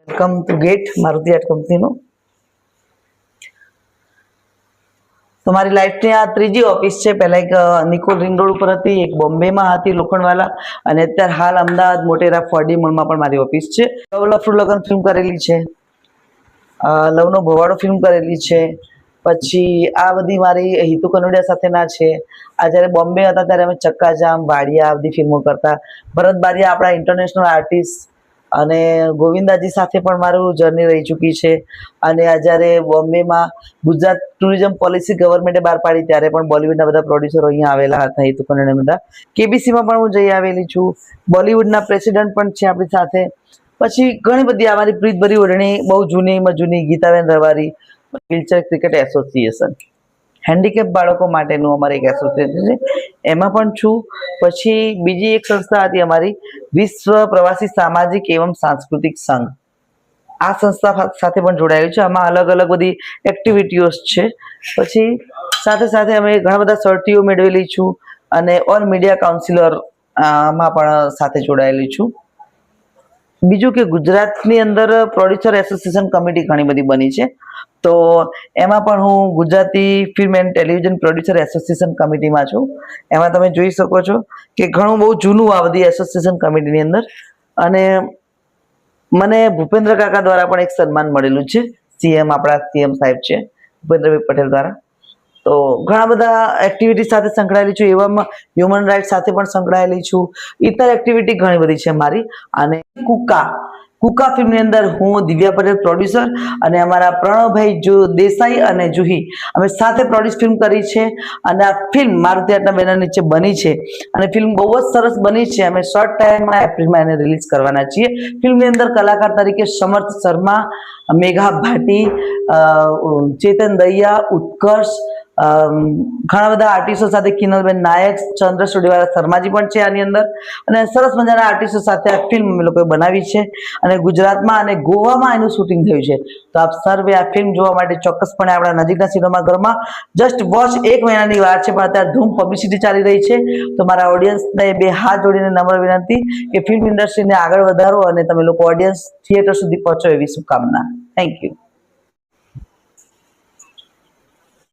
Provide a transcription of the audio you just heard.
Welcome to gate Maruti art કંપનીનો. તો મારી લાઈફની આ ત્રીજી ઓફિસ છે. પહેલા એક નિકોલ રિંગ રોડ ઉપર હતી, એક બોમ્બેમાં હતી લોખંડવાલા, અને અત્યારે હાલ અમદાવાદ મોટેરા 4D મોલમાં પણ મારી ઓફિસ છે. લવ લફડું લગન ફિલ્મ કરેલી છે, લવનો ભવાડો ફિલ્મ કરેલી છે, પછી આ બધી મારી હિતુ કનોડિયા સાથેના છે. આ જ્યારે બોમ્બે હતા ત્યારે અમે ચક્કાજામ, વાડિયા આ બધી ફિલ્મો કરતા. ભરત બારિયા આપણા ઇન્ટરનેશનલ આર્ટિસ્ટ, અને ગોવિંદાજી સાથે પણ મારું જર્ની રહી ચૂકી છે. અને આ જ્યારે બોમ્બેમાં ગુજરાત ટુરિઝમ પોલિસી ગવર્મેન્ટે બહાર પાડી ત્યારે પણ બોલિવૂડના બધા પ્રોડ્યુસરો અહીંયા આવેલા હતા, હિતુ કનોડિયા બધા. કેબીસીમાં પણ હું જઈ આવેલી છું. બોલિવૂડના પ્રેસિડેન્ટ પણ છે આપણી સાથે. પછી ઘણી બધી અમારી પ્રીતભરી ઓળણી બહુ જૂનીમાં જૂની ગીતાબેન રવારી વ્હીલચેર ક્રિકેટ એસોસિએશન, હેન્ડીકેપ બાળકો માટેનું અમારે એક એસોસિએશન છે, એમાં પણ છું. પછી બીજી એક સંસ્થા હતી અમારી, વિશ્વ પ્રવાસી સામાજિક એવં સાંસ્કૃતિક સંઘ. આ સંસ્થા સાથે પણ જોડાયેલું છે. આમાં અલગ અલગ બધી એક્ટિવિટીઓ છે. પછી સાથે સાથે અમે ઘણા બધા સર્ટીઓ મેળવેલી છું, અને ઓલ મીડિયા કાઉન્સિલર માં પણ સાથે જોડાયેલી છું. બીજું કે ગુજરાતની અંદર પ્રોડ્યુસર એસોસિએશન કમિટી ઘણી બધી બની છે, તો એમાં પણ હું Gujarati film and television producer association કમિટીમાં છું. એમાં તમે જોઈ શકો છો કે ઘણું બહુ જૂનું આ બધી એસોસિએશન કમિટીની અંદર. અને મને ભૂપેન્દ્ર કાકા દ્વારા પણ એક સન્માન મળેલું છે, આપણા સીએમ સાહેબ છે ભૂપેન્દ્રભાઈ પટેલ દ્વારા. તો ઘણા બધા એક્ટિવિટી સાથે સંકળાયેલી છું. એવામાં હ્યુમન રાઇટ્સ સાથે પણ સંકળાયેલી છું. ઇતર એક્ટિવિટી ઘણી બધી છે મારી. અને કુકા ફિલ્મની અંદર હું દિવ્યા પટેલ પ્રોડ્યુસર, અને અમારા પ્રણવભાઈ દેસાઈ અને જુહી અમે સાથે પ્રોડ્યુસ ફિલ્મ કરી છે. અને આ ફિલ્મ મારુતિ આર્ટના બેનર નીચે બની છે, અને ફિલ્મ બહુ જ સરસ બની છે. અમે શોર્ટ ટાઈમમાં એપ્રિલમાં એને રિલીઝ કરવાના છીએ. ફિલ્મની અંદર કલાકાર તરીકે સમર્થ શર્મા, મેઘા ભાટી, ચેતન દહિયા, ઉત્કર્ષ, ઘણા બધા આર્ટિસ્ટો સાથે, કિનલબેન નાયક, ચંદ્ર સુડીવાળા શર્માજી પણ છે આની અંદર. અને સરસ મજાના આર્ટિસ્ટો સાથે આ ફિલ્મ અમે લોકોએ બનાવી છે, અને ગુજરાતમાં અને ગોવામાં એનું શૂટિંગ થયું છે. તો આપ સર્વે આ ફિલ્મ જોવા માટે ચોક્કસપણે આપણા નજીકના સિનેમાઘરમાં જસ્ટ વોચ 1 મહિનાની વાર છે, પણ અત્યારે ધૂમ પબ્લિસિટી ચાલી રહી છે. તો મારા ઓડિયન્સને બે હાથ જોડીને નમ્ર વિનંતી કે ફિલ્મ ઇન્ડસ્ટ્રીને આગળ વધારો, અને તમે લોકો ઓડિયન્સ થિયેટર સુધી પહોંચો એવી શુભકામના. Thank you.